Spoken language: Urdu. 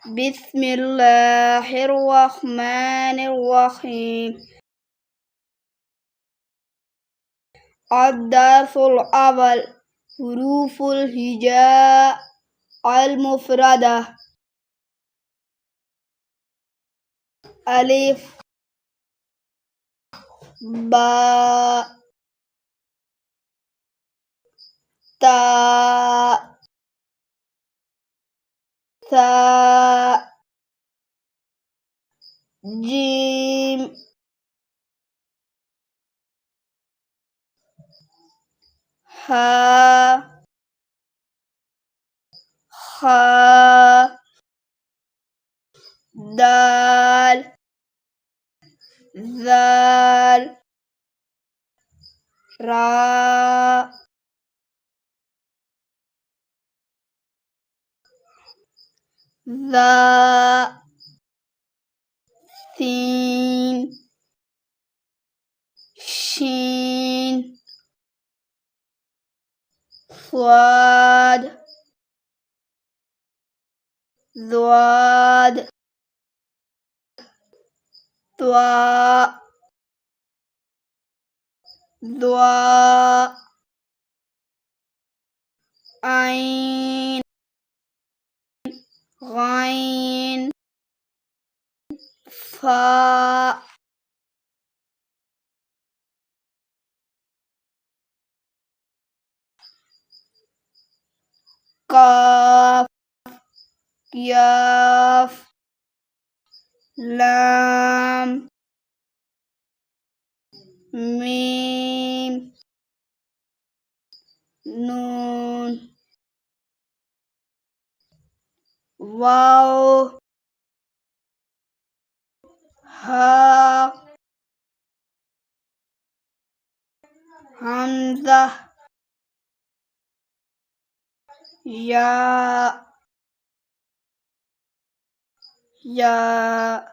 بسم الله الرحمن الرحيم. الدرس الأول حروف الهجاء المفردة. ألف باء تاء ثاء جيم ها خاء دال ذال راء ذاء سين شين صاد ضاد ضاء ضاء عين غين فاء قاف ياف لام ميم نون واو ها همزة يا